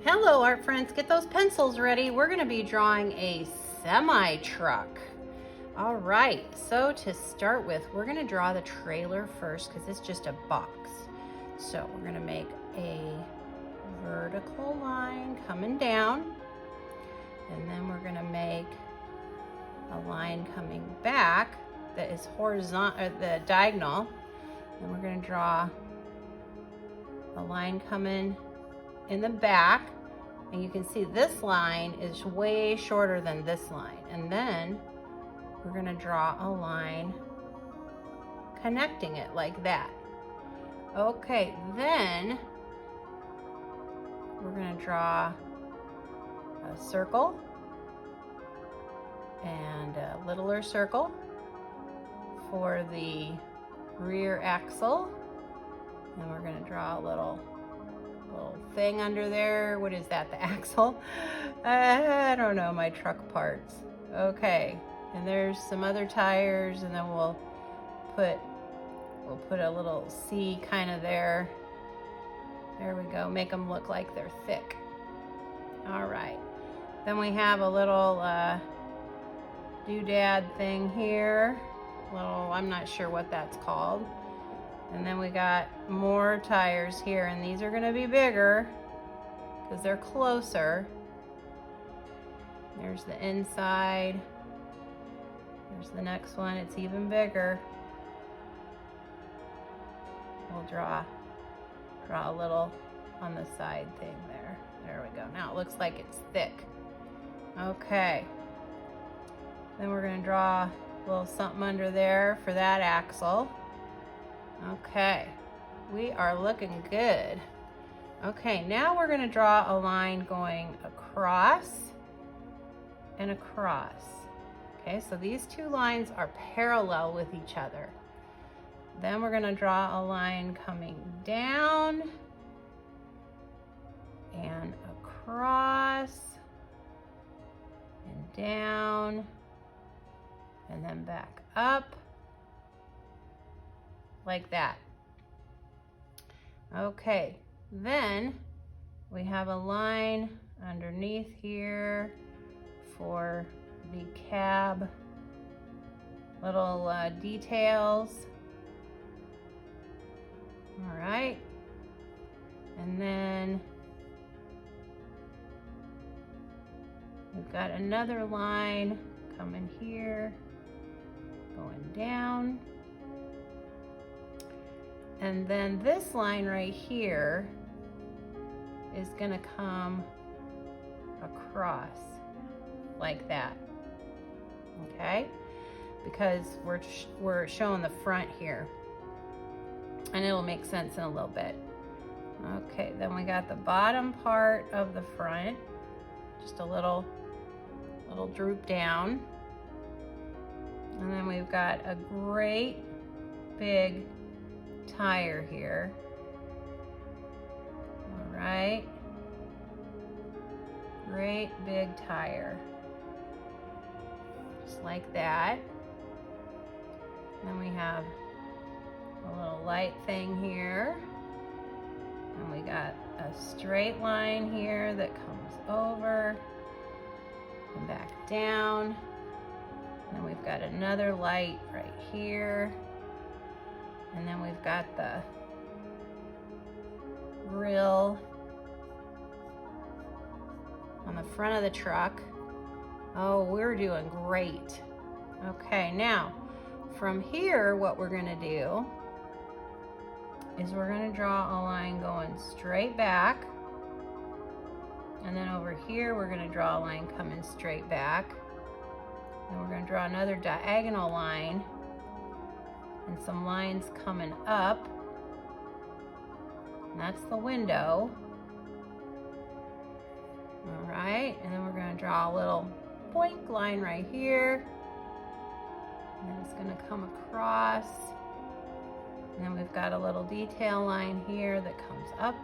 Hello art friends, get those pencils ready. We're going to be drawing a semi-truck. All right, so to start with, we're going to draw the trailer first because it's just a box. So we're going to make a vertical line coming down, and then we're going to make a line coming back that is horizontal, the diagonal. And we're going to draw a line coming in the back, and you can see this line is way shorter than this line. And then we're going to draw a line connecting it like that. Okay, then we're going to draw a circle and a littler circle for the rear axle. And we're going to draw a little thing under there. What is that, the axle? I don't know my truck parts. Okay, and there's some other tires, and then we'll put a little C kind of there. There we go, make them look like they're thick. All right, then we have a little doodad thing here. I'm not sure what that's called. And then we got more tires here, and these are going to be bigger because they're closer. There's the inside. There's the next one, it's even bigger. We'll draw a little on the side thing there. There we go. Now it looks like it's thick. Okay. Then we're going to draw a little something under there for that axle. Okay, we are looking good. Okay, now we're going to draw a line going across and across. Okay, so these two lines are parallel with each other. Then we're going to draw a line coming down and across and down and then back up. Like that. Okay, then we have a line underneath here for the cab little details. All right, and then we've got another line coming here, going down. And then this line right here is going to come across like that. Okay? Because we're showing the front here. And it'll make sense in a little bit. Okay, then we got the bottom part of the front. Just a little droop down. And then we've got a great big tire here. All right, great big tire, just like that. And then we have a little light thing here, and we got a straight line here that comes over and back down. And then we've got another light right here. And then we've got the grill on the front of the truck. Oh, we're doing great. Okay, now from here, what we're gonna do is we're gonna draw a line going straight back. And then over here, we're gonna draw a line coming straight back. And we're gonna draw another diagonal line and some lines coming up, and that's the window. All right, and then we're going to draw a little point line right here, and then it's going to come across, and then we've got a little detail line here that comes up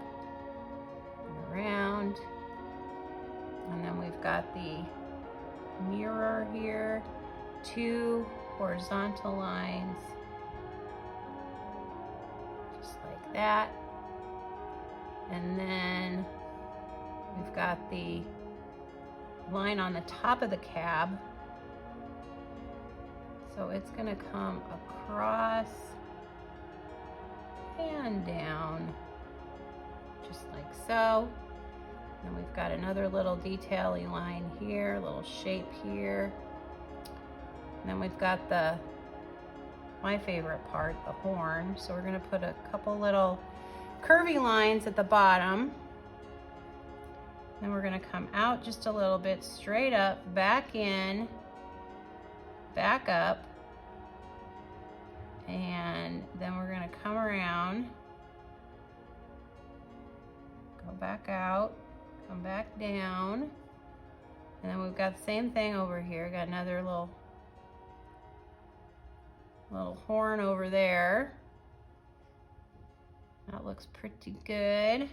and around, and then we've got the mirror here, two horizontal lines that. And then We've got the line on the top of the cab. So it's gonna come across and down, just like so. And we've got another little detail-y line here, a little shape here. And then we've got my favorite part, the horn. So we're gonna put a couple little curvy lines at the bottom. Then we're gonna come out just a little bit, straight up, back in, back up. And then we're gonna come around, go back out, come back down. And then we've got the same thing over here. Got another little horn over there. That looks pretty good.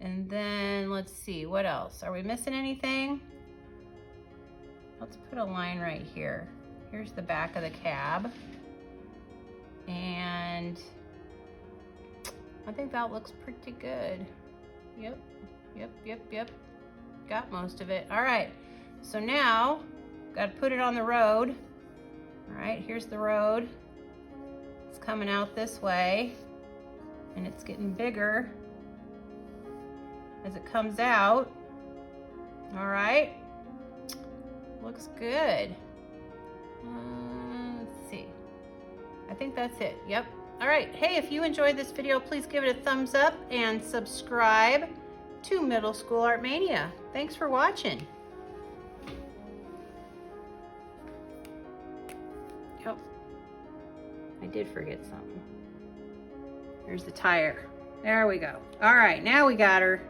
And then let's see, what else? Are we missing anything? Let's put a line right here. Here's the back of the cab. And I think that looks pretty good. Yep. Got most of it. All right, so now got to put it on the road. All right, here's the road. It's coming out this way, and it's getting bigger as it comes out. All right, looks good. Let's see. I think that's it. Yep. All right. Hey, if you enjoyed this video, please give it a thumbs up and subscribe to Middle School Art Mania. Thanks for watching. Yep. I did forget something. Here's the tire. There we go. All right, now we got her.